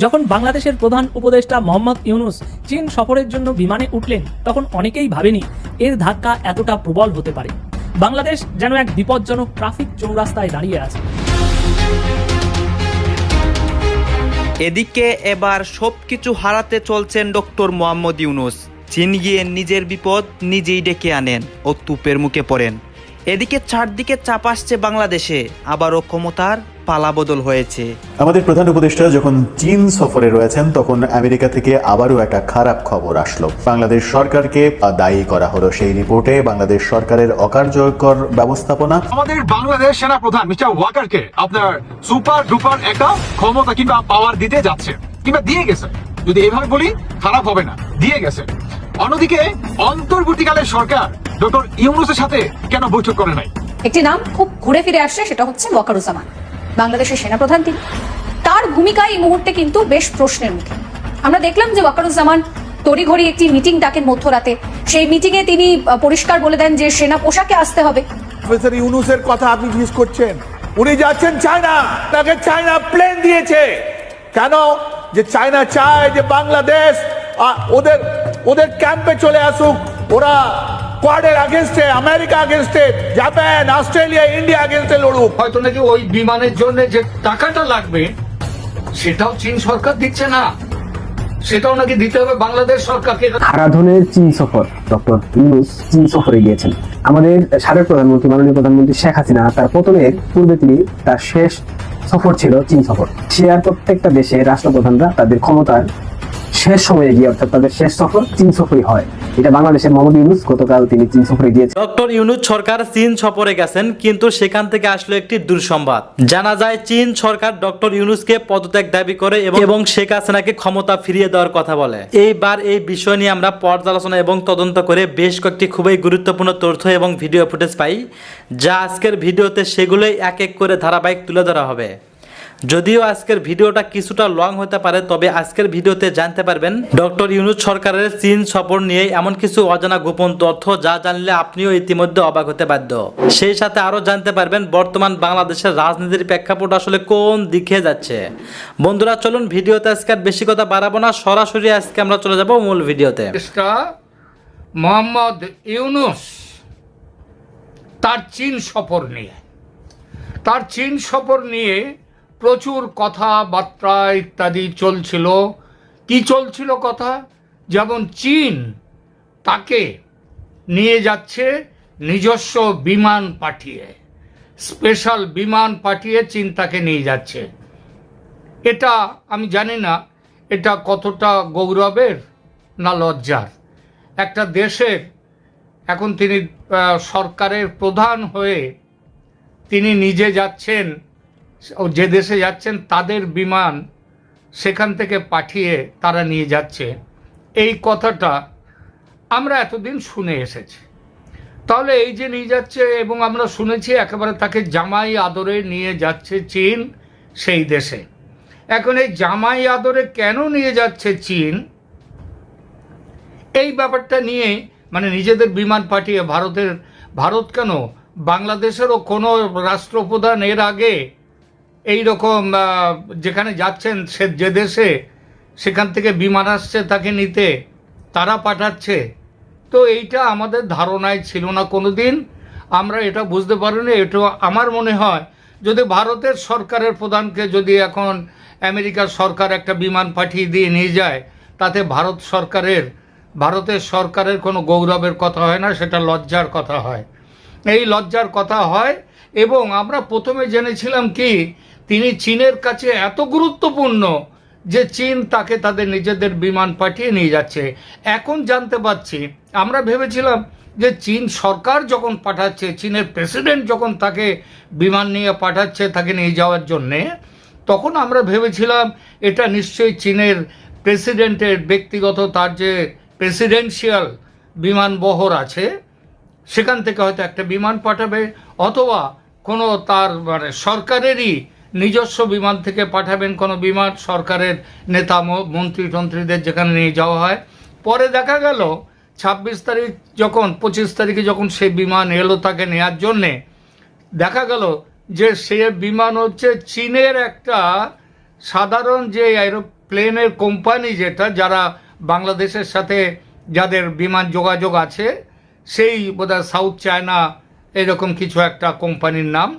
যখন বাংলাদেশের প্রধান উপদেষ্টা মোহাম্মদ ইউনূস চীন সফরের জন্য বিমানে উঠলেন, তখন অনেকেই ভাবেনি এর ধাক্কা এতটা প্রবল হতে পারে। বাংলাদেশ যেন এক বিপজ্জনক ট্রাফিক চৌরাস্তায় দাঁড়িয়ে আছে। এদিকে এবার সবকিছু হারাতে চলছেন ডক্টর মোহাম্মদ ইউনূস। চীন গিয়ে নিজের বিপদ নিজেই ডেকে আনেন ও তুপের মুখে পড়েন। এদিকে চারদিকে চাপ আসছে বাংলাদেশে, আবারও ক্ষমতার পালাবদল হয়েছে। আমাদের প্রধান উপদেষ্টা যখন চীন সফরে রয়েছেন, তখন আমেরিকা থেকে আবারও একটা খারাপ খবর আসলো। বাংলাদেশ সরকারকে দায়ী করা হলো সেই রিপোর্টে বাংলাদেশ সরকারের অকার্যকর ব্যবস্থাপনা। আমাদের বাংলাদেশ সেনা প্রধান মিস্টার ওয়াকারকে আপনার সুপার ডুপার একটা ক্ষমতা কিংবা পাওয়ার দিতে যাচ্ছে, কিংবা দিয়ে গেছে। যদি এভাবে বলি খারাপ হবে না, দিয়ে গেছে। অন্যদিকে অন্তর্বর্তীকালের সরকার ডক্টর ইউনূসের সাথে কেন বৈঠক করে নাই? একটি নাম খুব ঘুরে ফিরে আসছে, সেটা হচ্ছে ওয়াকারুজ্জামান, বাংলাদেশের সেনাপ্রধান। তিনি তার ভূমিকা এই মুহূর্তে কিন্তু বেশ প্রশ্নের মুখে। আমরা দেখলাম যে ওয়াকারুজ্জামান তড়িঘড়ি একটি মিটিং ডাকেন মধ্যরাতে। সেই মিটিং এ তিনি পরিষ্কার বলে দেন যে সেনা পোশাকে আসতে হবে। প্রফেসর ইউনূসের কথা আপনি মিস করছেন। উনি যাচ্ছেন চায়না, তাকে চায়না প্লেন দিয়েছে। কেন? যে চায়না চায় যে বাংলাদেশ ওদের ক্যাম্পে চলে আসুক। ওরা কোয়াডের আগেনস্টে, আমেরিকা আগেনস্টে, জাপান, অস্ট্রেলিয়া, ইন্ডিয়া আগেনস্টে লড়ুক। হয়তো নাকি ওই বিমানের জন্য যে টাকাটা লাগবে সেটাও চীন সরকার দিচ্ছে না, সেটাও নাকি দিতে হবে বাংলাদেশ সরকারকে। হারাধনের চীন সফর, ডক্টর ইউনূস চীন সফরে গিয়েছেন। আমাদের সাবেক প্রধানমন্ত্রী, মাননীয় প্রধানমন্ত্রী শেখ হাসিনা তার পতনের পূর্বে তিনি তার শেষ সফর ছিল চীন সফর। সে আর প্রত্যেকটা দেশের রাষ্ট্রপ্রধানরা তাদের ক্ষমতার শেষ সময়ে গিয়ে, অর্থাৎ তাদের শেষ সফর চীন সফরই হয়। এটা বাংলাদেশের মোহাম্মদ ইউনূস গতকাল তিনি চীন সফরে গিয়েছেন। ডক্টর ইউনূস সরকার চীন সফরে গেছেন, কিন্তু সেখান থেকে আসলো একটি দুঃসংবাদ। জানা যায় চীন সরকার ডক্টর ইউনূসকে পদত্যাগ দাবি করে এবং শেখ হাসিনাকে ক্ষমতা ফিরিয়ে দেওয়ার কথা বলে। এইবার এই বিষয় নিয়ে আমরা পর্যালোচনা এবং তদন্ত করে বেশ কয়েকটি খুবই গুরুত্বপূর্ণ তথ্য এবং ভিডিও ফুটেজ পাই, যা আজকের ভিডিওতে সেগুলোই এক এক করে ধারাবাহিক তুলে ধরা হবে। যদিও আজকের ভিডিওটা কিছুটা লং হতে পারে, তবে আজকের ভিডিওতে জানতে পারবেন ডক্টর ইউনূস সরকারের চীন সফর নিয়ে এমন কিছু অজানা গোপন তথ্য, যা জানলে আপনিও ইতিমধ্যে অবাক হতে বাধ্য। সেই সাথে আরো জানতে পারবেন বর্তমান বাংলাদেশের রাজনীতির প্রেক্ষাপট আসলে কোন দিকে যাচ্ছে। বন্ধুরা চলুন ভিডিওতে আজকে আর বেশি কথা বাড়াবো না, সরাসরি আজকে আমরা চলে যাব মূল ভিডিওতে। মোহাম্মদ ইউনূস তার চীন সফর নিয়ে প্রচুর কথাবার্তা ইত্যাদি চলছিল। কি চলছিল কথা? যেমন চীন তাকে নিয়ে যাচ্ছে নিজস্ব বিমান পাঠিয়ে, স্পেশাল বিমান পাঠিয়ে চীন তাকে নিয়ে যাচ্ছে। এটা আমি জানি না এটা কতটা গৌরবের না লজ্জার। একটা দেশের এখন তিনি সরকারের প্রধান হয়ে তিনি নিজে যাচ্ছেন, যে দেশে যাচ্ছেন তাদের বিমান সেখান থেকে পাঠিয়ে তারা নিয়ে যাচ্ছে। এই কথাটা আমরা এতদিন শুনে এসেছি। তাহলে এই যে নিয়ে যাচ্ছে, এবং আমরা শুনেছি একেবারে তাকে জামাই আদরে নিয়ে যাচ্ছে চীন সেই দেশে। এখন এই জামাই আদরে কেন নিয়ে যাচ্ছে চীন, এই ব্যাপারটা নিয়ে মানে নিজেদের বিমান পাঠিয়ে ভারত কেন, বাংলাদেশেরও কোনো রাষ্ট্রপ্রধান এর আগে এই রকম যেখানে যাচ্ছেন সে যে দেশে, সেখান থেকে বিমান আসছে তাকে নিতে, তারা পাঠাচ্ছে। তো এইটা আমাদের ধারণায় ছিল না কোনোদিন, আমরা এটা বুঝতে পারিনি। এটা আমার মনে হয় যদি ভারতের সরকারের প্রধানকে যদি এখন আমেরিকার সরকার একটা বিমান পাঠিয়ে দিয়ে নিয়ে যায়, তাতে ভারতের সরকারের কোনো গৌরবের কথা হয় না, সেটা লজ্জার কথা হয়। এই লজ্জার কথা হয়। এবং আমরা প্রথমে জেনেছিলাম কি তিনি চীনের কাছে এত গুরুত্বপূর্ণ যে চীন তাকে তাদের নিজেদের বিমান পাঠিয়ে নিয়ে যাচ্ছে। এখন জানতে পারছি, আমরা ভেবেছিলাম যে চীন সরকার যখন পাঠাচ্ছে, চীনের প্রেসিডেন্ট যখন তাকে বিমান নিয়ে পাঠাচ্ছে তাকে নিয়ে যাওয়ার জন্যে, তখন আমরা ভেবেছিলাম এটা নিশ্চয়ই চীনের প্রেসিডেন্টের ব্যক্তিগত তার যে প্রেসিডেন্সিয়াল বিমান বহর আছে সেখান থেকে হয়তো একটা বিমান পাঠাবে, অথবা কোনো তার মানে সরকারেরই নিজস্ব বিমান থেকে পাঠাবেন কোনো বিমান, সরকারের নেতা মন্ত্রীদের যেখানে নিয়ে যাওয়া হয়। পরে দেখা গেল 25 তারিখে যখন সেই বিমান এলো তাকে নেওয়ার জন্যে, দেখা গেল যে সে বিমান হচ্ছে চীনের একটা সাধারণ যে প্লেনের কোম্পানি যেটা, যারা বাংলাদেশের সাথে যাদের বিমান যোগাযোগ আছে, সেই বোধহয় সাউথ চায়না এরকম কিছু একটা কোম্পানির নাম,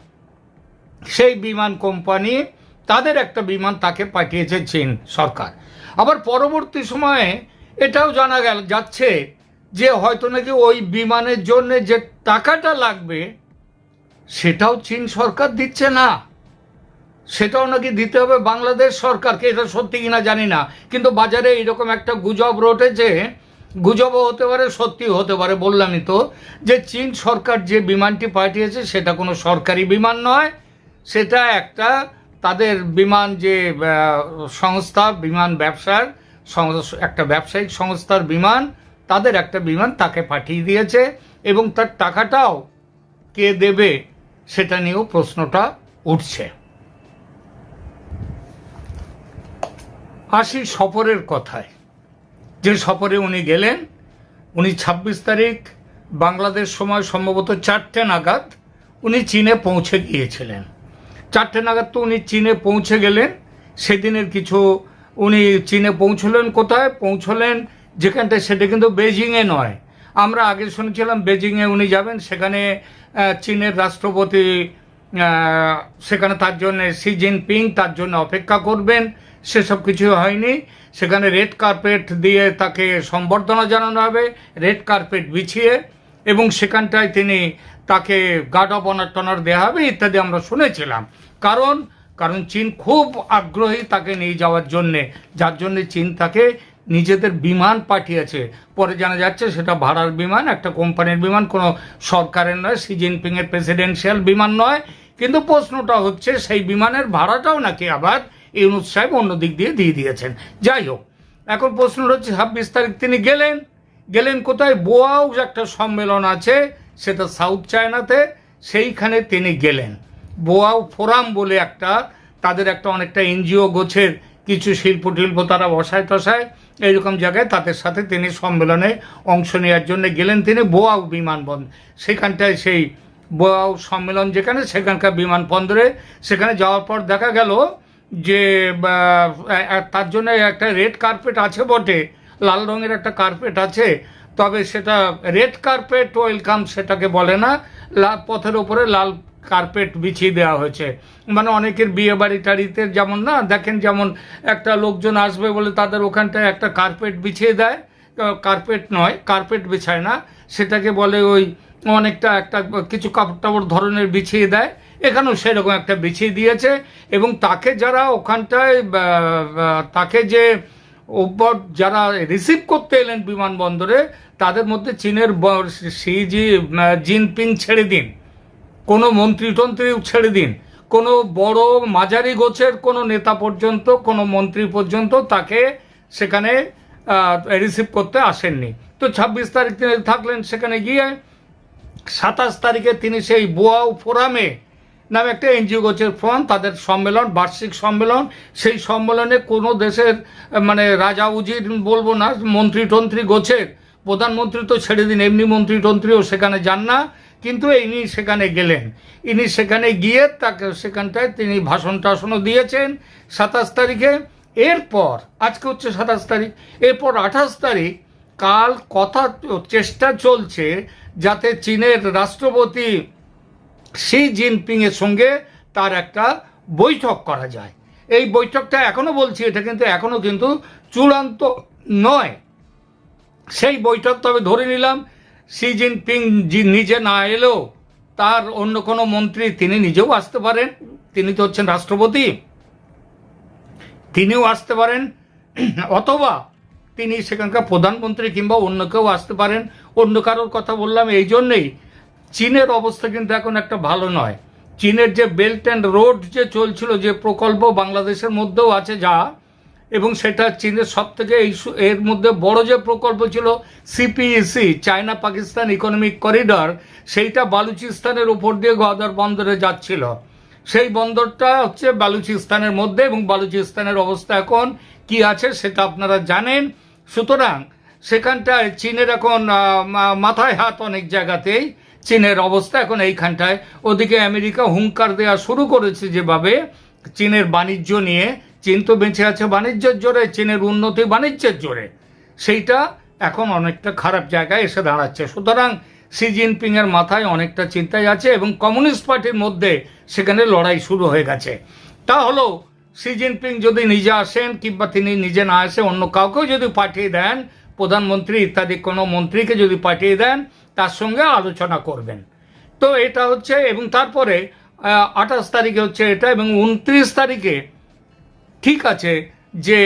সেই বিমান কোম্পানি তাদের একটা বিমান তাকে পাঠিয়েছে চীন সরকার। আবার পরবর্তী সময়ে এটাও জানা যাচ্ছে যে হয়তো নাকি ওই বিমানের জন্য যে টাকাটা লাগবে সেটাও চীন সরকার দিচ্ছে না, সেটাও নাকি দিতে হবে বাংলাদেশ সরকারকে। এটা সত্যি কিনা জানি না, কিন্তু বাজারে এইরকম একটা গুজব রটেছে, গুজবও হতে পারে, সত্যি হতে পারে। বললামই তো যে চীন সরকার যে বিমানটি পাঠিয়েছে সেটা কোনো সরকারি বিমান নয়, সেটা একটা তাদের বিমান যে সংস্থা, বিমান ব্যবসার একটা ব্যবসায়িক সংস্থার বিমান, তাদের একটা বিমান তাকে পাঠিয়ে দিয়েছে, এবং তার টাকাটাও কে দেবে সেটা নিয়েও প্রশ্নটা উঠছে। আসি সফরের কথায়। যে সফরে উনি গেলেন, উনি 26 তারিখ বাংলাদেশ সময় সম্ভবত 4টে নাগাদ উনি চীনে পৌঁছে গিয়েছিলেন। 4টে নাগাদ তো উনি চীনে পৌঁছে গেলেন। সেদিনের কিছু উনি চীনে পৌঁছলেন, কোথায় পৌঁছলেন যেখানটায়, সেটা কিন্তু বেজিংয়ে নয়। আমরা আগে শুনেছিলাম বেজিংয়ে উনি যাবেন, সেখানে চীনের রাষ্ট্রপতি সেখানে তার জন্য শি জিনপিং তার জন্য অপেক্ষা করবেন, সেসব কিছু হয়নি। সেখানে রেড কার্পেট দিয়ে তাকে সম্বর্ধনা জানানো হবে, রেড কার্পেট বিছিয়ে, এবং সেখানটায় তাকে গার্ড অফ অনার টনার দেওয়া হবে ইত্যাদি আমরা শুনেছিলাম। কারণ চীন খুব আগ্রহী তাকে নিয়ে যাওয়ার জন্যে, যার জন্যে চীন তাকে নিজেদের বিমান পাঠিয়েছে। পরে জানা যাচ্ছে সেটা ভাড়ার বিমান, একটা কোম্পানির বিমান, কোনো সরকারের নয়, শি জিনপিংয়ের প্রেসিডেন্সিয়াল বিমান নয়। কিন্তু প্রশ্নটা হচ্ছে সেই বিমানের ভাড়াটাও নাকি আবার ইউনূস সাহেব অন্য দিক দিয়ে দিয়েছেন। যাই হোক, এখন প্রশ্ন হচ্ছে 26 তারিখ তিনি গেলেন কোথায়? বোয়াও একটা সম্মেলন আছে, সেটা সাউথ চায়নাতে, সেইখানে তিনি গেলেন। বোয়াও ফোরাম বলে তাদের একটা অনেকটা এনজিও গোছের কিছু শিল্প তারা বসায় টসায়, এইরকম জায়গায় তাদের সাথে তিনি সম্মেলনে অংশ নেওয়ার জন্য গেলেন। তিনি বোয়াও বিমানবন্দর, সেখানটায় সেই বোয়াও সম্মেলন যেখানে, সেখানকার বিমানবন্দরে সেখানে যাওয়ার পর দেখা গেল যে তার জন্য একটা রেড কার্পেট আছে বটে, লাল রঙের একটা কার্পেট আছে, তবে সেটা রেড কার্পেট ওয়েলকাম সেটাকে বলে না, পথের ওপরে লাল কার্পেট বিছিয়ে দেওয়া হয়েছে। মানে অনেকের বিয়ে বাড়ি টাড়িতে যেমন না দেখেন, যেমন একটা লোকজন আসবে বলে তাদের ওখানটায় একটা কার্পেট বিছিয়ে দেয়, কার্পেট নয়, কার্পেট বিছায় না, সেটাকে বলে ওই অনেকটা একটা কিছু কাপড় টাপড় ধরনের বিছিয়ে দেয়, এখানেও সেরকম একটা বিছিয়ে দিয়েছে। এবং তাকে যারা ওখানটায় তাকে যে যারা রিসিভ করতে এলেন বিমানবন্দরে, তাদের মধ্যে চীনের শি জিনপিং ছেড়ে দিন, কোনো মন্ত্রীতন্ত্রী ছেড়ে দিন, কোনো বড় মাঝারি গোছের কোনো নেতা পর্যন্ত, কোনো মন্ত্রী পর্যন্ত তাকে সেখানে রিসিভ করতে আসেননি। তো 26 তারিখ তিনি থাকলেন সেখানে গিয়ে। 27 তারিখে তিনি সেই বোয়াও ফোরামে নামে একটা এনজিও গোছের ফোরাম, তাদের সম্মেলন, বার্ষিক সম্মেলন, সেই সম্মেলনে কোনো দেশের মানে রাজা উজির বলবো না, মন্ত্রী গোছের প্রধানমন্ত্রী তো ছেড়ে দিন, এমনি মন্ত্রীও সেখানে যান না, কিন্তু ইনি সেখানে গেলেন। ইনি সেখানে গিয়ে তাকে সেখানটায় তিনি ভাষণ টাষণও দিয়েছেন 27 তারিখে। এরপর আজকে হচ্ছে 27 তারিখ, এরপর 28 তারিখ কাল কথা চেষ্টা চলছে যাতে চীনের রাষ্ট্রপতি শি জিনপিংয়ের সঙ্গে তার একটা বৈঠক করা যায়। এই বৈঠকটা এখনো বলছি, এটা কিন্তু এখনো কিন্তু চূড়ান্ত নয় সেই বৈঠক। তবে ধরে নিলাম শি জিনপিং নিজে না এলেও তার অন্য কোনো মন্ত্রী তিনি নিজেও আসতে পারেন, তিনি তো হচ্ছেন রাষ্ট্রপতি, তিনিও আসতে পারেন, অথবা তিনি সেখানকার প্রধানমন্ত্রী কিংবা অন্য কেউ আসতে পারেন। অন্য কারোর কথা বললাম এই জন্যেই, চীনের অবস্থা কিন্তু এখন একটা ভালো নয়। চীনের যে বেল্ট অ্যান্ড রোড যে চলছিল, যে প্রকল্প বাংলাদেশের মধ্যেও আছে যা, এবং সেটা চীনের সব থেকে এর মধ্যে বড় যে প্রকল্প ছিল CPEC, China Pakistan economic corridor, সেইটা বালুচিস্তানের উপর দিয়ে গোয়াদার বন্দরে যাচ্ছিল। সেই বন্দরটা হচ্ছে বালুচিস্তানের মধ্যে, এবং বালুচিস্তানের অবস্থা এখন কি আছে সেটা আপনারা জানেন। সুতরাং সেখানটায় চীনের এখন মাথায় হাত, অনেক জায়গাতেই চীনের অবস্থা এখন এইখানটায়। ওদিকে আমেরিকা হুঙ্কার দেওয়া শুরু করেছে যেভাবে চীনের বাণিজ্য নিয়ে, চীন তো বেঁচে আছে বাণিজ্যের জোরে, চীনের উন্নতি বাণিজ্যের জোরে, সেইটা এখন অনেকটা খারাপ জায়গায় এসে দাঁড়াচ্ছে। সুতরাং শি জিনপিংয়ের মাথায় অনেকটা চিন্তায় আছে এবং কমিউনিস্ট পার্টির মধ্যে সেখানে লড়াই শুরু হয়ে গেছে। তা হলো শি জিনপিং যদি নিজে আসেন কিংবা তিনি নিজে না আসে অন্য কাউকেও যদি পাঠিয়ে দেন, প্রধানমন্ত্রী ইত্যাদি কোনো মন্ত্রীকে যদি পাঠিয়ে দেন, তার সঙ্গে আলোচনা করবেন। তো এটা হচ্ছে, এবং তারপরে 28 তারিখে হচ্ছে এটা, এবং 29 তারিখে ঠিক আছে যে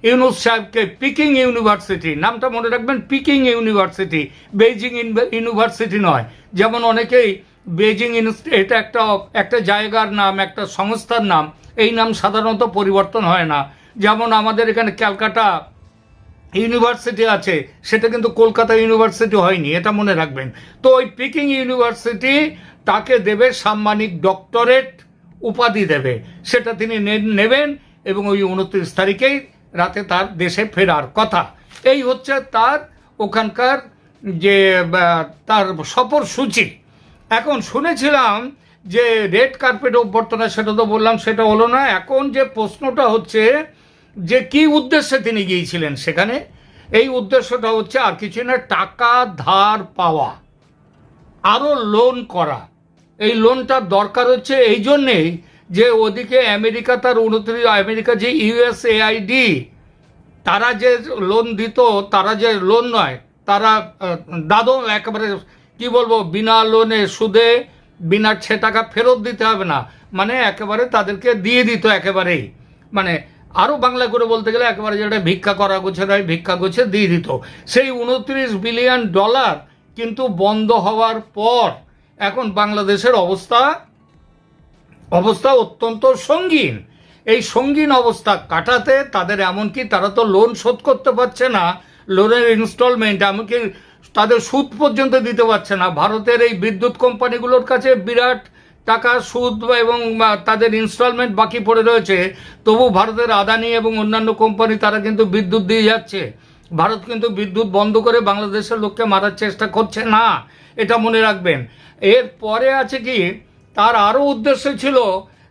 ইউনুস সাহেবকে পিকিং ইউনিভার্সিটি, নামটা মনে রাখবেন, পিকিং ইউনিভার্সিটি, বেইজিং ইউনিভার্সিটি নয়। যেমন অনেকেই বেইজিং এটা একটা জায়গার নাম, একটা সংস্থার নাম, এই নাম সাধারণত পরিবর্তন হয় না। যেমন আমাদের এখানে ক্যালকাটা ইউনিভার্সিটি আছে, সেটা কিন্তু কলকাতা ইউনিভার্সিটি হয়নি, এটা মনে রাখবেন। তো ওই পিকিং ইউনিভার্সিটি তাকে দেবে সাম্মানিক ডক্টরেট উপাধি দেবে, সেটা তিনি নেবেন এবং ওই 29 তারিখেই রাতে তার দেশে ফেরার কথা। এই হচ্ছে তার ওখানকার যে তার সফর সূচি। এখন শুনেছিলাম যে রেড কার্পেট অভ্যর্থনা, সেটা তো বললাম সেটা হলো না। এখন যে প্রশ্নটা হচ্ছে যে কি উদ্দেশ্যে তিনি গিয়েছিলেন সেখানে, এই উদ্দেশ্যটা হচ্ছে আর কিছু না, টাকা ধার পাওয়া, আরও লোন করা। এই লোনটার দরকার হচ্ছে এই জন্যেই যে ওদিকে আমেরিকা তার 29, আমেরিকা যে ইউএসএআইডি তারা যে লোন দিত, তারা যে লোন নয়, তারা দাদো একেবারে কি বলবো, বিনা লোনে সুদে বিনা টাকা ফেরত দিতে হবে না, মানে একেবারে তাদেরকে দিয়ে দিত একেবারেই, মানে আরও বাংলা করে বলতে গেলে একেবারে যেটা ভিক্ষা করা গোছে নয়, ভিক্ষা গোছে দিয়ে দিত। সেই 29 বিলিয়ন ডলার কিন্তু বন্ধ হওয়ার পর এখন বাংলাদেশের অবস্থা অত্যন্ত সঙ্গীন। এই সঙ্গীন অবস্থা কাটাতে তাদের, এমনকি তারা তো লোন শোধ করতে পারছে না, লোনের ইনস্টলমেন্ট, এমনকি তাদের সুদ পর্যন্ত দিতে পারছে না। ভারতের এই বিদ্যুৎ কোম্পানিগুলোর কাছে বিরাট টাকা সুদ এবং তাদের ইনস্টলমেন্ট বাকি পড়ে রয়েছে, তবু ভারতের আদানি এবং অন্যান্য কোম্পানি তারা কিন্তু বিদ্যুৎ দিয়ে যাচ্ছে। ভারত কিন্তু বিদ্যুৎ বন্ধ করে বাংলাদেশের লোককে মারার চেষ্টা করছে না, এটা মনে রাখবেন। এর পরে আছে কি, তার আরও উদ্দেশ্য ছিল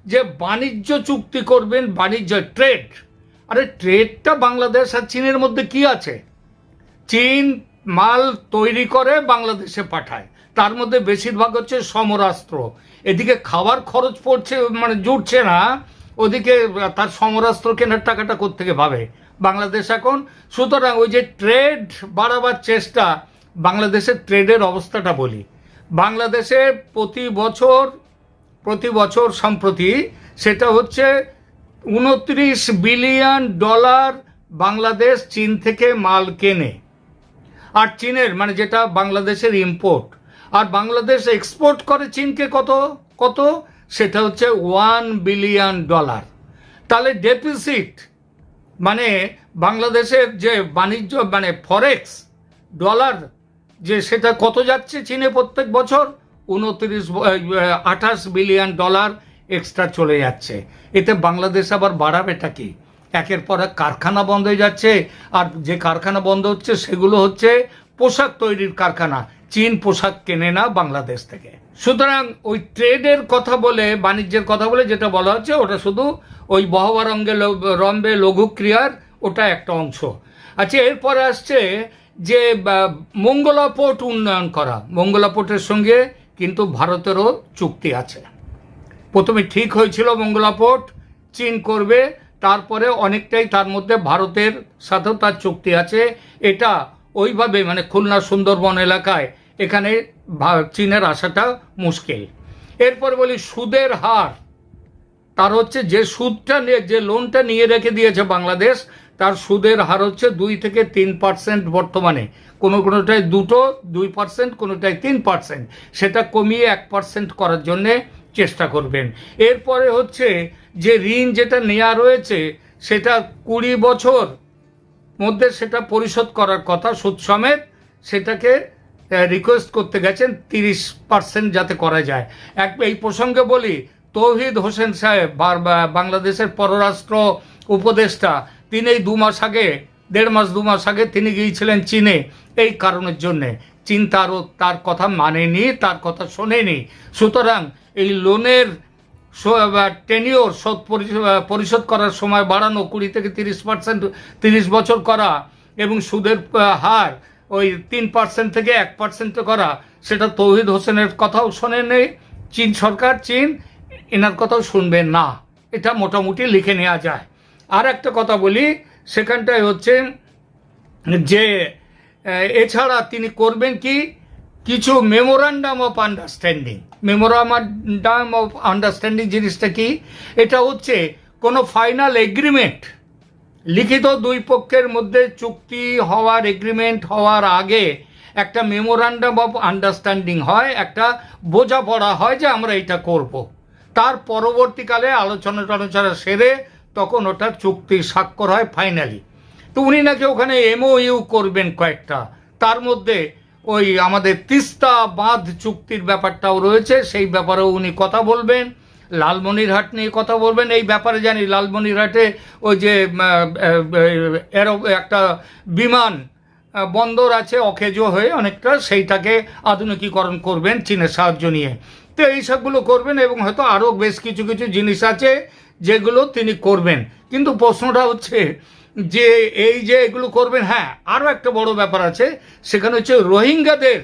যে বাণিজ্য চুক্তি করবেন, বাণিজ্য ট্রেড। আরে ট্রেডটা বাংলাদেশ আর চীনের মধ্যে কি আছে? চীন মাল তৈরি করে বাংলাদেশে পাঠায়, তার মধ্যে বেশিরভাগ হচ্ছে সমরাস্ত্র। এদিকে খাবার খরচ পড়ছে, মানে জুটছে না, ওদিকে তার সমরাস্ত্র কেনার টাকাটা কোত্থেকে পাবে বাংলাদেশ এখন? সুতরাং ওই যে ট্রেড বাড়াবার চেষ্টা, বাংলাদেশের ট্রেডের অবস্থাটা বলি। বাংলাদেশে প্রতি বছর সম্প্রতি সেটা হচ্ছে 29 বিলিয়ন ডলার বাংলাদেশ চীন থেকে মাল কেনে। আর চীনের, মানে যেটা বাংলাদেশের ইম্পোর্ট, আর বাংলাদেশ এক্সপোর্ট করে চীনকে কত সেটা হচ্ছে 1 বিলিয়ন ডলার। তাহলে ডেফিসিট, মানে বাংলাদেশের যে বাণিজ্য, মানে ফরেক্স ডলার যে সেটা কত যাচ্ছে চীনে প্রত্যেক বছর? 28 বিলিয়ন ডলার এক্সট্রা চলে যাচ্ছে। এতে বাংলাদেশ আবার বাড়াবেটা কি? একের পর এক কারখানা বন্ধ হয়ে যাচ্ছে, আর যে কারখানা বন্ধ হচ্ছে সেগুলো হচ্ছে পোশাক তৈরির কারখানা। চীন পোশাক কেনে না বাংলাদেশ থেকে। সুতরাং ওই ট্রেডের কথা বলে, বাণিজ্যের কথা বলে যেটা বলা হচ্ছে, ওটা শুধু ওই বহবা রম্বে লঘু ক্রিয়ার ওটা একটা অংশ। আচ্ছা, এরপরে আসছে যে মঙ্গলা পোর্ট উন্নয়ন করা। মঙ্গলা পোর্টের সঙ্গে কিন্তু ভারতেরও চুক্তি আছে। প্রথমে ঠিক হয়েছিল মঙ্গলা পোর্ট চীন করবে, তারপরে অনেকটাই তার মধ্যে ভারতের সাথেও তার চুক্তি আছে। এটা ওইভাবে, মানে খুলনা সুন্দরবন এলাকায় এখানে চীনের আসাটা মুশকিল। এরপরে বলি সুদের হার। তার হচ্ছে যে সুদটা নিয়ে, যে লোনটা নিয়ে রেখে দিয়েছে বাংলাদেশ, তার সুদের হার হচ্ছে 2 থেকে 3% বর্তমানে। কোনোটায় 2% কোনোটায় 3%, সেটা কমিয়ে 1% করার জন্যে চেষ্টা করবেন। এরপরে হচ্ছে যে ঋণ যেটা নেওয়া রয়েছে সেটা 20 বছর মধ্যে সেটা পরিশোধ করার কথা সুদ সমেত, সেটাকে রিকোয়েস্ট করতে গেছেন 30% যাতে করা যায়। এই প্রসঙ্গে বলি, তৌহিদ হোসেন সাহেব বাংলাদেশের পররাষ্ট্র উপদেষ্টা, তিনি এই 2 মাস আগে, 1.5 মাস আগে তিনি গিয়েছিলেন চীনে এই কারণের জন্যে। চীন তার কথা মানেনি, তার কথা শোনেনি। সুতরাং এই লোনের টেনিওর পরিশোধ করার সময় বাড়ানো 20 থেকে 30%, 30 বছর করা, এবং সুদের হার ওই 3% থেকে 1% করা, সেটা তৌহিদ হোসেনের কথাও শোনেনি চীন সরকার, চীন এনার কথাও শুনবে না, এটা মোটামুটি লিখে নেওয়া যায়। আর একটা কথা বলি, সেখানটায় হচ্ছে যে এছাড়া তিনি করবেন কি, কিছু memorandum of understanding. Memorandum of understanding জিনিসটা কি? এটা হচ্ছে কোনো ফাইনাল এগ্রিমেন্ট, লিখিত দুই পক্ষের মধ্যে চুক্তি হওয়ার, এগ্রিমেন্ট হওয়ার আগে একটা মেমোরান্ডাম অফ আন্ডারস্ট্যান্ডিং হয়, একটা বোঝাপড়া হয় যে আমরা এটা করব। তার পরবর্তীকালে আলোচনা সেরে তখন ওটা চুক্তি স্বাক্ষর হয় ফাইনালি। তো উনি নাকি ওখানে MOU করবেন কয়েকটা, তার মধ্যে ওই আমাদের তিস্তা বাঁধ চুক্তির ব্যাপারটাও রয়েছে, সেই ব্যাপারেও উনি কথা বলবেন। লালমনিরহাট নিয়ে কথা বলবেন। এই ব্যাপারে জানি লালমনিরহাটে ওই যে একটা বিমান বন্দর আছে অকেজো হয়ে অনেকটা, সেইটাকে আধুনিকীকরণ করবেন চীনের সাহায্য নিয়ে। তো এইসবগুলো করবেন, এবং হয়তো আরও বেশ কিছু কিছু জিনিস আছে যেগুলো তিনি করবেন। কিন্তু প্রশ্নটা হচ্ছে যে এই যে এগুলো করবেন, হ্যাঁ আরও একটা বড় ব্যাপার আছে, সেখানে হচ্ছে রোহিঙ্গাদের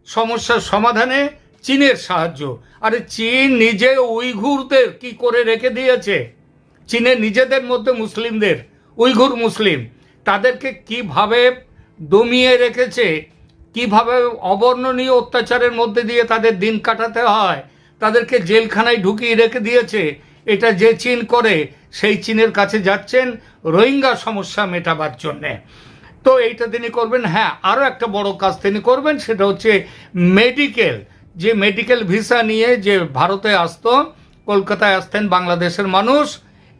সমস্যার সমাধানে চীনের সাহায্য। আরে চীন নিজে উইঘুরদের কি করে রেখে দিয়েছে, চীনের নিজেদের মধ্যে মুসলিমদের, উইঘুর মুসলিম, তাদেরকে কিভাবে দমিয়ে রেখেছে, কিভাবে অবর্ণনীয় অত্যাচারের মধ্যে দিয়ে তাদের দিন কাটাতে হয়, তাদেরকে জেলখানায় ঢুকিয়ে রেখে দিয়েছে। এটা যে চীন করে, সেই চীনের কাছে যাচ্ছেন রোহিঙ্গা সমস্যা মেটাবার জন্যে। তো এইটা তিনি করবেন। হ্যাঁ, আরও একটা বড় কাজ তিনি করবেন, সেটা হচ্ছে মেডিকেল ভিসা নিয়ে যে ভারতে আসতো, কলকাতায় আসতেন বাংলাদেশের মানুষ,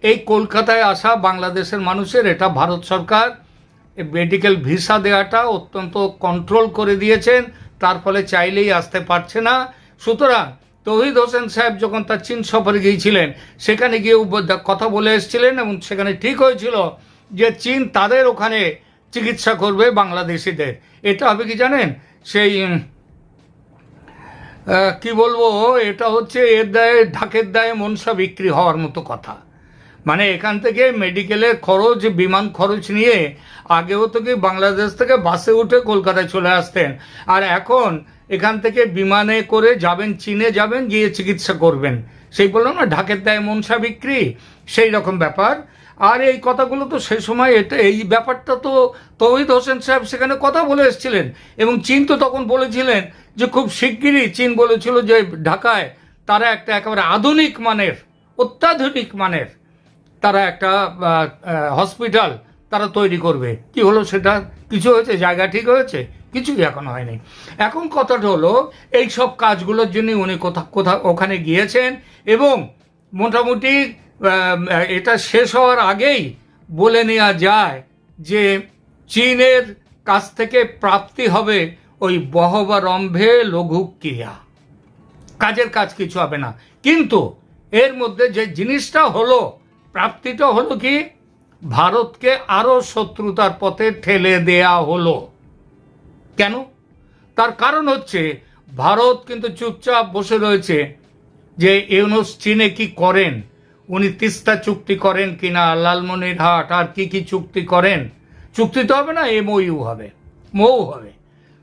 এই কলকাতায় আসা বাংলাদেশের মানুষের এটা ভারত সরকার মেডিকেল ভিসা দেওয়াটা অত্যন্ত কন্ট্রোল করে দিয়েছেন, তার ফলে চাইলেই আসতে পারছে না। সুতরাং তৌহিদ হোসেন সাহেব যখন তার চীন সফরে গিয়েছিলেন, সেখানে গিয়ে কথা বলে এসেছিলেন, এবং সেখানে ঠিক হয়েছিল যে চীন তাদের ওখানে চিকিৎসা করবে বাংলাদেশিদের। এটা হবে কি জানেন, সেই কি বলবো, এটা হচ্ছে এর দায়ে ঢাকের দায়ে মনসা বিক্রি হওয়ার মতো কথা। মানে এখান থেকে মেডিকেলের খরচ, বিমান খরচ নিয়ে আগেও তো কি বাংলাদেশ থেকে বাসে উঠে কলকাতায় চলে আসতেন, আর এখন এখান থেকে বিমানে করে যাবেন, চীনে যাবেন, গিয়ে চিকিৎসা করবেন। সেই বললাম না, ঢাকের দায়ে মনসা বিক্রি, সেই রকম ব্যাপার। আর এই কথাগুলো তো সেই সময় এই ব্যাপারটা তো তৌহিদ হোসেন সাহেব সেখানে কথা বলে এসেছিলেন, এবং চীন তো তখন বলেছিলেন যে খুব শিগগিরই চীন বলেছিল যে ঢাকায় তারা একটা একেবারে আধুনিক মানের, অত্যাধুনিক মানের তারা একটা হসপিটাল তারা তৈরি করবে। কি হলো সেটা? কিছু হয়েছে? জায়গা ঠিক হয়েছে? কিছুই এখন হয়নি। এখন কথাটা হলো, এই সব কাজগুলোর জন্য উনি কোথাও ওখানে গিয়েছেন, এবং মোটামুটি এটা শেষ হওয়ার আগেই বলে নেওয়া যায় যে চীনের কাছ থেকে প্রাপ্তি হবে ওই বহবারম্ভে লঘু ক্রিয়া, কাজের কাজ কিছু হবে না। কিন্তু এর মধ্যে যে জিনিসটা হলো, প্রাপ্তিটা হলো কি, ভারতকে আরো শত্রুতার পথে ঠেলে দেয়া হলো। কেন? তার কারণ হচ্ছে ভারত কিন্তু চুপচাপ বসে রয়েছে যে ইউনূস চীনে কি করেন, উনি তিস্তা চুক্তি করেন কিনা, লালমনিরহাট আর কি চুক্তি করেন। চুক্তি তো হবে না, MOU হবে, মৌ হবে।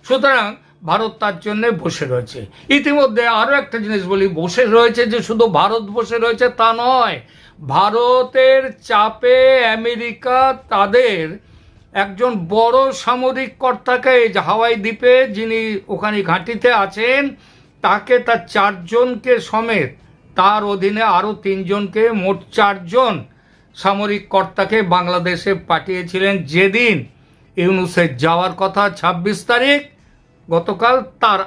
সুতরাং ভারত তার জন্য বসে রয়েছে। ইতিমধ্যে আরো একটা জিনিস বলি, বসে রয়েছে যে শুধু ভারত বসে রয়েছে তা নয়, ভারতের চাপে আমেরিকা তাদের একজন বড় সামরিক কর্তাকে হাওয়াই দ্বীপে, যিনি ওখানে ঘাঁটিতে আছেন, তাকে তার 4 জনকে সমেত তার অধীনে আরো 3 জনকে, মোট 4 জন সামরিক কর্তাকে বাংলাদেশে পাঠিয়েছিলেন যেদিন ইউনূসের যাওয়ার কথা 26 তারিখ, গতকাল তার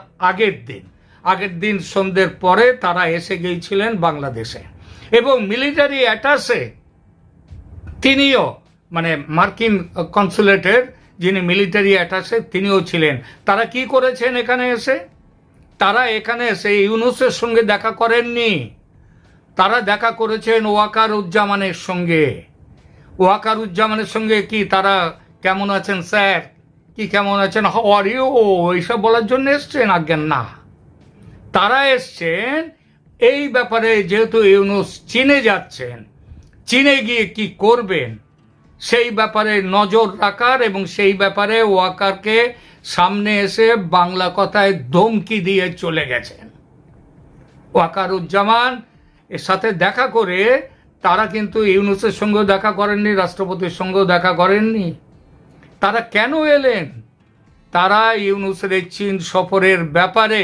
আগের দিন সন্ধ্যের পরে তারা এসে গিয়েছিলেন বাংলাদেশে। এবং মিলিটারি অ্যাটাশে তিনিও, মানে মার্কিন কনসুলেটের যিনি মিলিটারি অ্যাটাশে তিনিও ছিলেন। তারা কি করেছেন এখানে এসে? তারা এখানে এসে ইউনূসের সঙ্গে দেখা করেননি, তারা দেখা করেছেন ওয়াকারুজ্জামানের সঙ্গে। ওয়াকারুজ্জামানের সঙ্গে কি তারা কেমন আছেন স্যার, কি কেমন আছেন, হাউ আর ইউ, এইসব বলার জন্য এসছেন? আজ্ঞান না, তারা এসছেন এই ব্যাপারে যেহেতু ইউনূস চীনে যাচ্ছেন, চীনে গিয়ে কি করবেন সেই ব্যাপারে নজর রাখার এবং সেই ব্যাপারে ওয়াকারকে সামনে এসে বাংলা কথায় ধমকি দিয়ে চলে গেছেন। ওয়াকারুজ্জামান এর সাথে দেখা করে তারা কিন্তু ইউনূসের সঙ্গেও দেখা করেননি, রাষ্ট্রপতির সঙ্গেও দেখা করেননি। তারা কেন এলেন? তারা ইউনূসের এই চীন সফরের ব্যাপারে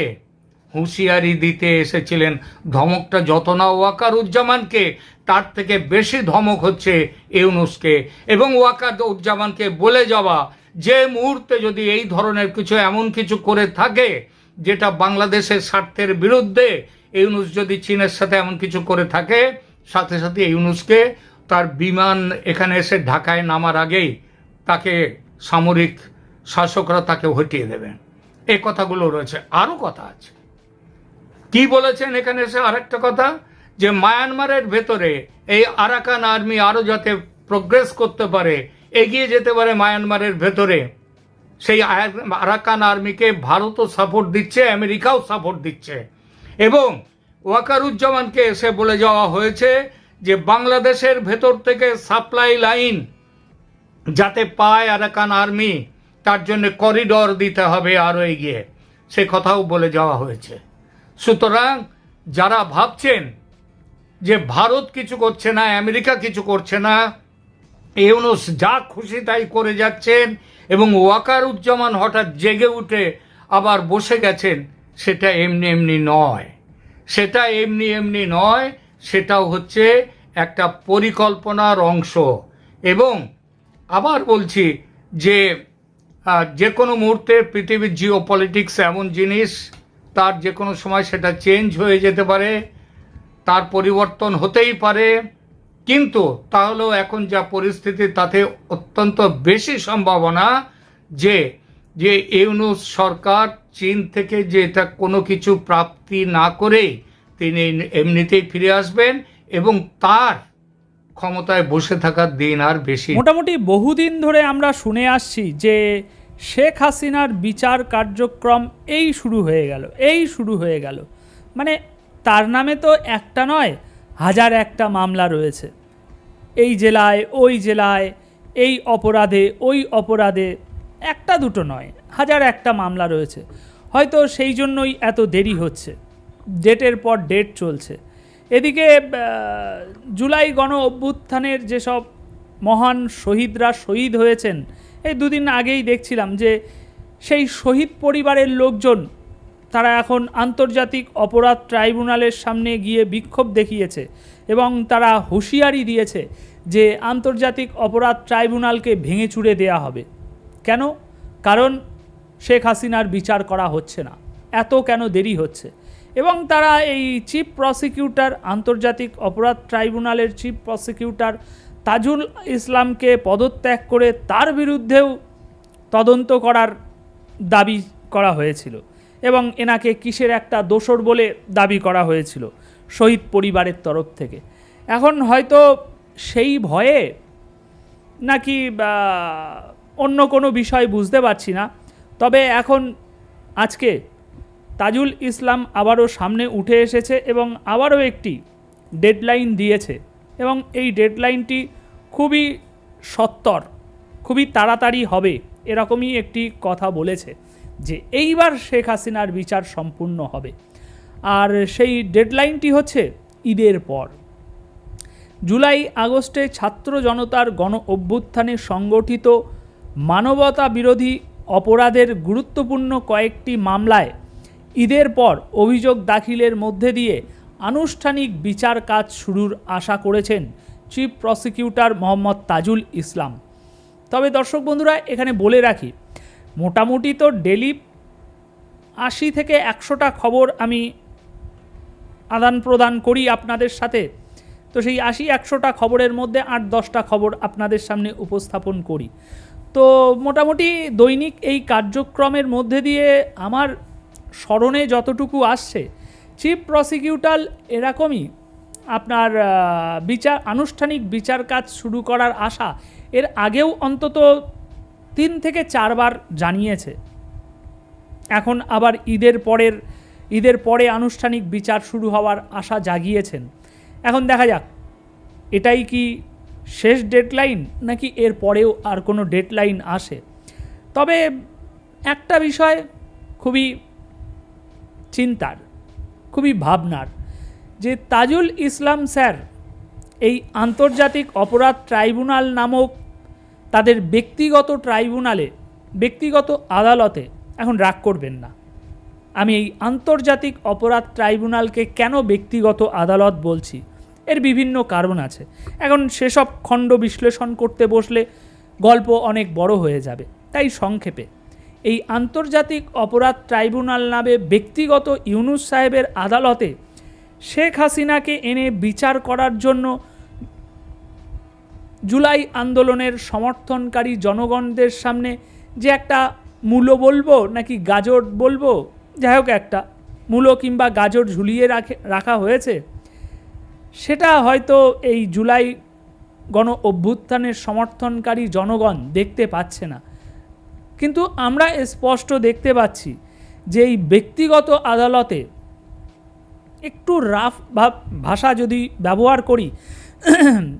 হুঁশিয়ারি দিতে এসেছিলেন। ধমকটা যত না ওয়াকারুজ্জামানকে, তার থেকে বেশি ধমক হচ্ছে ইউনূসকে, এবং ওয়াকারুজ্জামানকে বলে যাওয়া যে মুহূর্তে যদি এই ধরনের কিছু এমন কিছু করে থাকে যেটা বাংলাদেশের স্বার্থের বিরুদ্ধে, ইউনূস যদি চীনের সাথে এমন কিছু করে থাকে, সাথে সাথে ইউনূসকে তার বিমান এখানে এসে ঢাকায় নামার আগেই তাকে সামরিক শাসকরা তাকে হটিয়ে দেবেন। এই কথাগুলো রয়েছে। আরও কথা আছে। কি বলেছেন এখানে এসে আরেকটা কথা, যে মায়ানমারের ভেতরে এই আরাকান আর্মি আরও যাতে প্রোগ্রেস করতে পারে, এগিয়ে যেতে পারে মায়ানমারের ভেতরে, সেই আরাকান আর্মিকে ভারতও সাপোর্ট দিচ্ছে, আমেরিকাও সাপোর্ট দিচ্ছে। এবং ওয়াকারুজ্জামানকে এসে বলে যাওয়া হয়েছে যে বাংলাদেশের ভেতর থেকে সাপ্লাই লাইন যাতে পায় আরাকান আর্মি, তার জন্য করিডর দিতে হবে আরও এগিয়ে, সে কথাও বলে যাওয়া হয়েছে। সুতরাং যারা ভাবছেন যে ভারত কিছু করছে না, আমেরিকা কিছু করছে না, ইউনূস যা খুশি তাই করে যাচ্ছেন এবং ওয়াকারুজ্জামান হঠাৎ জেগে উঠে আবার বসে গেছেন, সেটা এমনি এমনি নয়। সেটা এমনি এমনি নয়, সেটাও হচ্ছে একটা পরিকল্পনার অংশ। এবং আবার বলছি যে যে কোনো মুহূর্তে পৃথিবীর জিও পলিটিক্স এমন জিনিস, তার যে কোনো সময় সেটা চেঞ্জ হয়ে যেতে পারে, তার পরিবর্তন হতেই পারে। কিন্তু তাহলেও এখন যা পরিস্থিতি, তাতে অত্যন্ত বেশি সম্ভাবনা যে ইউনূস সরকার চীন থেকে যে এটা কোনো কিছু প্রাপ্তি না করেই তিনি এমনিতেই ফিরে আসবেন এবং তার ক্ষমতায় বসে থাকার দিন আর বেশি। মোটামুটি বহুদিন ধরে আমরা শুনে আসছি যে শেখ হাসিনার বিচার কার্যক্রম এই শুরু হয়ে গেল। মানে তার নামে তো একটা নয়, হাজার একটা মামলা রয়েছে, এই জেলায় ওই জেলায়, এই অপরাধে ওই অপরাধে, একটা দুটো নয়, হাজার একটা মামলা রয়েছে। হয়তো সেই জন্যই এত দেরি হচ্ছে, ডেটের পর ডেট চলছে। এদিকে জুলাই গণ অভ্যুত্থানের যেসব মহান শহীদরা শহীদ হয়েছেন, এই দুদিন আগেই দেখছিলাম যে সেই শহীদ পরিবারের লোকজন তারা এখন আন্তর্জাতিক অপরাধ ট্রাইব্যুনালের সামনে গিয়ে বিক্ষোভ দেখিয়েছে এবং তারা হুঁশিয়ারি দিয়েছে যে আন্তর্জাতিক অপরাধ ট্রাইব্যুনালকে ভেঙে চুরে দেয়া হবে। কেন? কারণ শেখ হাসিনার বিচার করা হচ্ছে না, এত কেন দেরি হচ্ছে। এবং তারা এই চিফ প্রসিকিউটর, আন্তর্জাতিক অপরাধ ট্রাইব্যুনালের চিফ প্রসিকিউটর তাজুল ইসলামকে পদত্যাগ করে তার বিরুদ্ধেও তদন্ত করার দাবি করা হয়েছিল এবং এনাকে কিসের একটা দোষর বলে দাবি করা হয়েছিল শহীদ পরিবারের তরফ থেকে। এখন হয়তো সেই ভয়ে নাকি অন্য কোনো বিষয় বুঝতে পারছি না, তবে এখন আজকে তাজুল ইসলাম আবারও সামনে উঠে এসেছে এবং আবারও একটি ডেডলাইন দিয়েছে এবং এই ডেডলাইনটি খুবই সত্বর, খুবই তাড়াতাড়ি হবে, এরকমই একটি কথা বলেছে যে এইবার শেখ হাসিনার বিচার সম্পূর্ণ হবে। আর সেই ডেডলাইনটি হচ্ছে ঈদের পর। জুলাই আগস্টে ছাত্র জনতার গণ অভ্যুত্থানে সংগঠিত মানবতা বিরোধী অপরাধের গুরুত্বপূর্ণ কয়েকটি মামলায় ঈদের পর অভিযোগ দাখিলের মধ্যে দিয়ে আনুষ্ঠানিক বিচার কাজ শুরুর আশা করেছেন চিফ প্রসিকিউটর মোহাম্মদ তাজুল ইসলাম। তবে দর্শক বন্ধুরা, এখানে বলে রাখি, মোটামুটি তো ডেলি 80 থেকে 100টা খবর আমি আদান প্রদান করি আপনাদের সাথে। তো সেই 80-100টা খবরের মধ্যে 8-10টা খবর আপনাদের সামনে উপস্থাপন করি। তো মোটামুটি দৈনিক এই কার্যক্রমের মধ্যে দিয়ে আমার স্মরণে যতটুকু আসছে, চিফ প্রসিকিউটর এরকমই আপনার আনুষ্ঠানিক বিচার কাজ শুরু করার আশা এর আগেও অন্তত 3 থেকে 4 বার জানিয়েছে। এখন আবার ঈদের পরের ঈদের পরে আনুষ্ঠানিক বিচার শুরু হওয়ার আশা জাগিয়েছেন। এখন দেখা যাক এটাই কি শেষ ডেডলাইন নাকি এর পরেও আর কোনো ডেডলাইন আসে। তবে একটা বিষয় খুবই চিন্তার, খুবই ভাবনার, যে তাজুল ইসলাম স্যার এই আন্তর্জাতিক অপরাধ ট্রাইব্যুনাল নামক তাদের ব্যক্তিগত ট্রাইব্যুনালে, ব্যক্তিগত আদালতে, এখন রাগ করবেন না, আমি এই আন্তর্জাতিক অপরাধ ট্রাইব্যুনালকে কেন ব্যক্তিগত আদালত বলছি, এর বিভিন্ন কারণ আছে। এখন সেসব খণ্ড বিশ্লেষণ করতে বসলে গল্প অনেক বড় হয়ে যাবে, তাই সংক্ষেপে এই আন্তর্জাতিক অপরাধ ট্রাইব্যুনাল নামে ব্যক্তিগত ইউনূস সাহেবের আদালতে শেখ হাসিনাকে এনে বিচার করার জন্য জুলাই আন্দোলনের সমর্থনকারী জনগণদের সামনে যে একটা মূল্য বলবো নাকি গাজর বলবো, যাই হোক একটা মূল্য কিংবা গাজর ঝুলিয়ে রাখা হয়েছে, সেটা হয়তো এই জুলাই গণ অভ্যুত্থানের সমর্থনকারী জনগণ দেখতে পাচ্ছে না। কিন্তু আমরা স্পষ্ট দেখতে পাচ্ছি যে এই ব্যক্তিগত আদালতে একটু রাফ ভাষা যদি ব্যবহার করি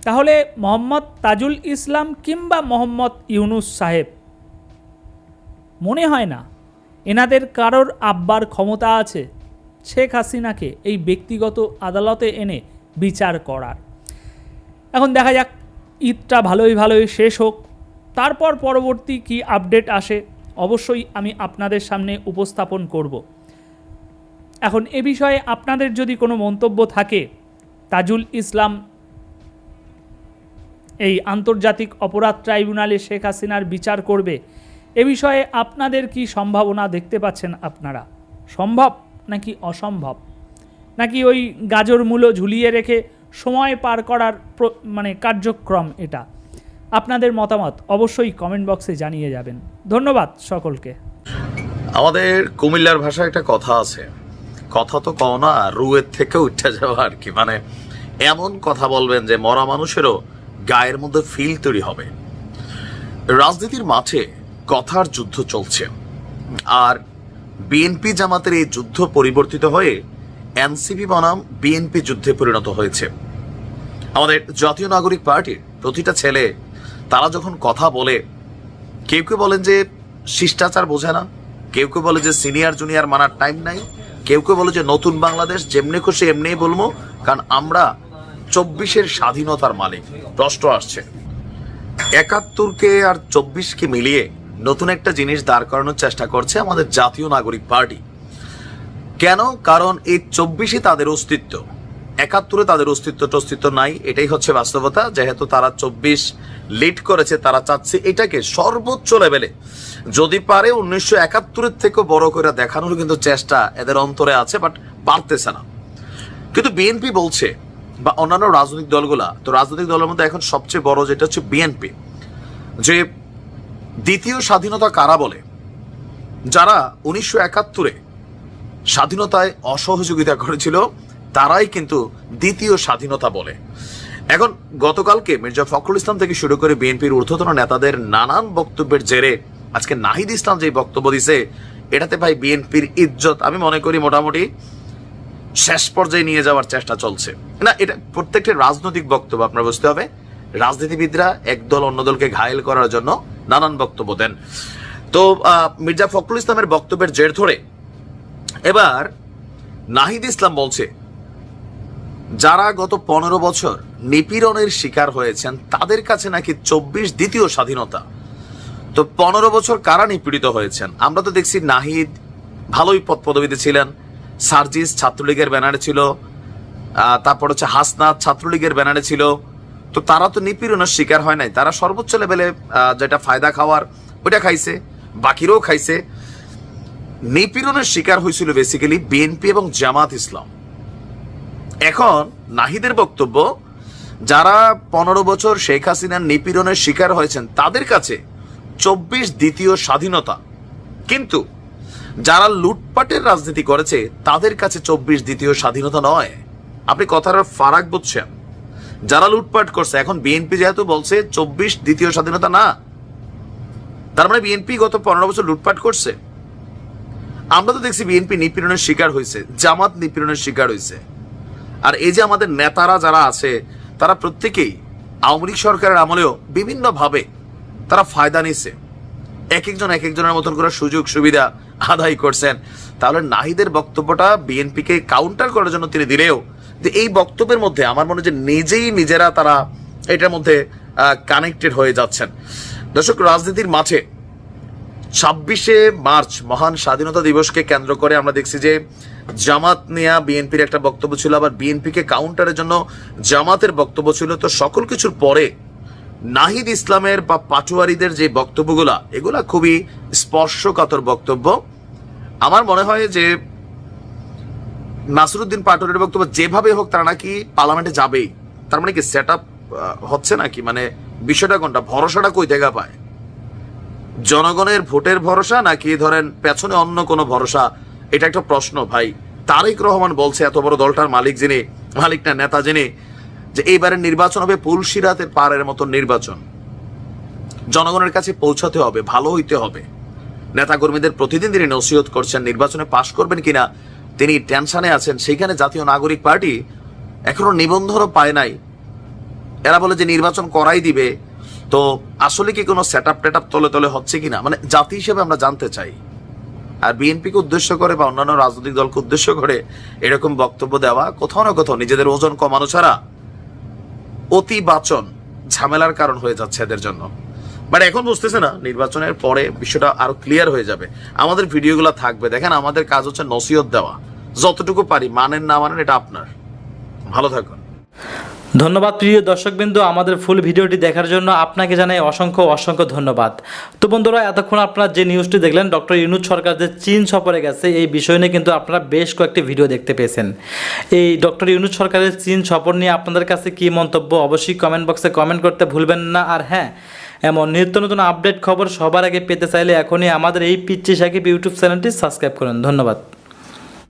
তাহলে মোহাম্মদ তাজুল ইসলাম কিংবা মোহাম্মদ ইউনূস সাহেব, মনে হয় না এনাদের কারোর আব্বার ক্ষমতা আছে শেখ হাসিনাকে এই ব্যক্তিগত আদালতে এনে বিচার করার। এখন দেখা যাক ঈদটা ভালোই শেষ হোক, তারপর পরবর্তী কি আপডেট আসে অবশ্যই আমি আপনাদের সামনে উপস্থাপন করব। এখন এ বিষয়ে আপনাদের যদি কোনো মন্তব্য থাকে, তাজুল ইসলাম এই আন্তর্জাতিক অপরাধ ট্রাইব্যুনালে শেখ হাসিনার বিচার করবে, এ বিষয়ে আপনাদের কি সম্ভাবনা দেখতে পাচ্ছেন আপনারা? সম্ভব নাকি অসম্ভব, নাকি ওই গাজর মূলো ঝুলিয়ে রেখে সময় পার করার কার্যক্রম এটা? আপনাদের মতামত অবশ্যই কমেন্ট বক্সে জানিয়ে যাবেন। ধন্যবাদ সকলকে। আমাদের কুমিল্লার ভাষায় একটা কথা আছে, কথা তো কও না রুয়ের থেকে উঠে যাওয়া আর কি, মানে এমন কথা বলবেন যে মরা মানুষেরও গায়ের মধ্যে ফিল তৈরি হবে। রাজনীতির মাঠে কথার যুদ্ধ চলছে, আর বিএনপি জামাতের এই যুদ্ধ পরিবর্তিত হয়ে এনসিপি বনাম বিএনপি যুদ্ধে পরিণত হয়েছে। আমাদের জাতীয় নাগরিক পার্টির প্রতিটা ছেলে তারা যখন কথা বলে, কেউ কেউ বলেন যে শিষ্টাচার বোঝে না, কেউ কেউ বলে যে সিনিয়র জুনিয়র মানার টাইম নাই, কেউ কেউ বলে যে নতুন বাংলাদেশ যেমনি খুশি এমনি বলবো, কারণ আমরা 24-এর স্বাধীনতার মালিক। প্রশ্ন আসছে 71-কে আর 24-কে মিলিয়ে নতুন একটা জিনিস দাঁড় করানোর চেষ্টা করছে আমাদের জাতীয় নাগরিক পার্টি। কেন? কারণ এই 24-ই তাদের অস্তিত্ব, 71-এ তাদের অস্তিত্ব নাই, এটাই হচ্ছে বাস্তবতা। যেহেতু তারা 24 লিড করেছে, তারা চাচ্ছে এটাকে সর্বোচ্চ লেভেলে যদি পারে 1971-এর থেকে বড় করে দেখানোর কিন্তু চেষ্টা এদের অন্তরে আছে, বাট পারতেছে না। কিন্তু বিএনপি বলছে, বা অন্যান্য রাজনৈতিক দলগুলা, তো রাজনৈতিক দলের মধ্যে এখন সবচেয়ে বড় যেটা হচ্ছে বিএনপি, যে দ্বিতীয় স্বাধীনতা কারা বলে? যারা 1971-এ স্বাধীনতায় অসহযোগিতা করেছিল তারাই কিন্তু দ্বিতীয় স্বাধীনতা বলে। এখন গতকালকে মির্জা ফখরুল ইসলাম থেকে শুরু করে বিএনপির ঊর্ধ্বতন নেতাদের নানান বক্তব্যের জেরে আজকে নাহিদ ইসলাম যে বক্তব্য দিছে, এটাতে ভাই বিএনপির ইজ্জত আমি মনে করি মোটামুটি শেষ পর্যায়ে নিয়ে যাওয়ার চেষ্টা চলছে। না, এটা প্রত্যেকটা রাজনৈতিক বক্তব্য আপনার বুঝতে হবে। রাজনীতিবিদরা একদল অন্য দলকে ঘায়েল করার জন্য নানান বক্তব্য দেন। তো মির্জা ফখরুল ইসলামের বক্তব্যের জের ধরে এবার নাহিদ ইসলাম বলছে, যারা গত 15 বছর নিপীড়নের শিকার হয়েছেন তাদের কাছে নাকি 24 দ্বিতীয় স্বাধীনতা। তো 15 বছর কারা নিপীড়িত হয়েছেন? আমরা তো দেখছি নাহিদ ভালোই পদ পদবিতে ছিলেন, সার্জিস ছাত্রলীগের ব্যানারে ছিল, তারপর হচ্ছে হাসনাত ছাত্রলীগের ব্যানারে ছিল। তো তারা তো নিপীড়নের শিকার হয় নাই, তারা সর্বোচ্চ লেভেলে যেটা ফায়দা খাওয়ার ওইটা খাইছে, বাকিরাও খাইছে। নিপীড়নের শিকার হয়েছিল বেসিক্যালি বিএনপি এবং জামাত ইসলাম। এখন নাহিদের বক্তব্য, যারা 15 বছর শেখ হাসিনার নিপীড়নের শিকার হয়েছেন তাদের কাছে 24 দ্বিতীয় স্বাধীনতা, কিন্তু যারা লুটপাটের রাজনীতি করেছে তাদের কাছে 24 দ্বিতীয় স্বাধীনতা নয়। আপনি কথার ফারাক বুঝছেন? যারা লুটপাট করছে, এখন বিএনপি যেহেতু বলছে 24 দ্বিতীয় স্বাধীনতা না, তার মানে বিএনপি গত 15 বছর লুটপাট করছে। আমরা তো দেখছি বিএনপি নিপীড়নের শিকার হয়েছে, জামাত নিপীড়নের শিকার হয়েছে। আর এই যে আমাদের নেতারা যারা আছে তারা প্রত্যেকেই আওয়ামী লীগ সরকারের আমলেও বিভিন্নভাবে তারা ফায়দা নিছে, এক একজনের মতন করে সুযোগ সুবিধা আদায় করছেন। তাহলে নাহিদের বক্তব্যটা বিএনপিকে কাউন্টার করার জন্য তিনি দিলেও যে এই বক্তব্যের মধ্যে আমার মনে হয় যে নিজেরা তারা এটার মধ্যে কানেক্টেড হয়ে যাচ্ছেন। দর্শক, রাজনীতির মাঠে 26শে মার্চ মহান স্বাধীনতা দিবসকে কেন্দ্র করে আমরা দেখছি যে জামাত নিয়ে বিএনপির একটা বক্তব্য ছিল, আবার বিএনপিকে কাউন্টারের জন্য জামাতের বক্তব্য ছিল। তো সকল কিছুর পরে নাহিদ ইসলামের বা পাটোয়ারিদের যে বক্তব্যগুলা, এগুলা খুবই স্পর্শকাতর বক্তব্য। আমার মনে হয় যে নাসিরউদ্দিন পাটোয়ারির বক্তব্য যেভাবে হোক তারা নাকি পার্লামেন্টে যাবেই। তার মানে কি সেট আপ হচ্ছে নাকি, মানে বিষয়টা কোনটা, ভরসাটা কই দেখা পায়? জনগণের ভোটের ভরসা নাকি ধরেন পেছনে অন্য কোনো ভরসা? এটা একটা প্রশ্ন ভাই। তারেক রহমান বলছে, এত বড় দলটার মালিক না নেতা যিনি, যে এইবারের নির্বাচন হবে পুলসিরাতের পাড়ের মতো নির্বাচন। জনগণের কাছে পৌঁছাতে হবে, ভালো হইতে হবে। নেতাকর্মীদের প্রতিদিন তিনি নসিহত করছেন, নির্বাচনে পাশ করবেন কিনা তিনি টেনশনে আছেন। সেইখানে জাতীয় নাগরিক পার্টি এখনো নিবন্ধনও পায় নাই, এরা বলে যে নির্বাচন করাই দিবে। তো আসলে কি কোনো সেট আপ টেট আপ তলে হচ্ছে কিনা, মানে জাতি হিসেবে আমরা জানতে চাই। আর বিএনপিকে উদ্দেশ্য করে বা অন্যান্য রাজনৈতিক দলকে উদ্দেশ্য করে এরকম বক্তব্য দেওয়া কোথাও না কোথাও নিজেদের ওজন কমানো ছাড়া অতি বাচন ঝামেলার কারণ হয়ে যাচ্ছে এদের জন্য। বাট এখন বুঝতেছে না, নির্বাচনের পরে বিষয়টা আরো ক্লিয়ার হয়ে যাবে। আমাদের ভিডিওগুলো থাকবে, দেখেন আমাদের কাজ হচ্ছে নসিহত দেওয়া, যতটুকু পারি। মানেন না মানেন এটা আপনার। ভালো থাকুন। ধন্যবাদ প্রিয় দর্শকবৃন্দ, আমাদের ফুল ভিডিওটি দেখার জন্য আপনাকে জানাই অসংখ্য ধন্যবাদ। তো বন্ধুরা, এতক্ষণ আপনারা যে নিউজটি দেখলেন, ডক্টর ইউনূস সরকার যে চীন সফরে গেছে, এই বিষয় নিয়ে কিন্তু আপনারা বেশ কয়েকটি ভিডিও দেখতে পেয়েছেন। এই ডক্টর ইউনূস সরকারের চীন সফর নিয়ে আপনাদের কাছে কী মন্তব্য, অবশ্যই কমেন্ট বক্সে কমেন্ট করতে ভুলবেন না। আর হ্যাঁ, এমন নিত্য নতুন আপডেট খবর সবার আগে পেতে চাইলে এখনই আমাদের এই পিচ্চি সাকিব ইউটিউব চ্যানেলটি সাবস্ক্রাইব করুন। ধন্যবাদ।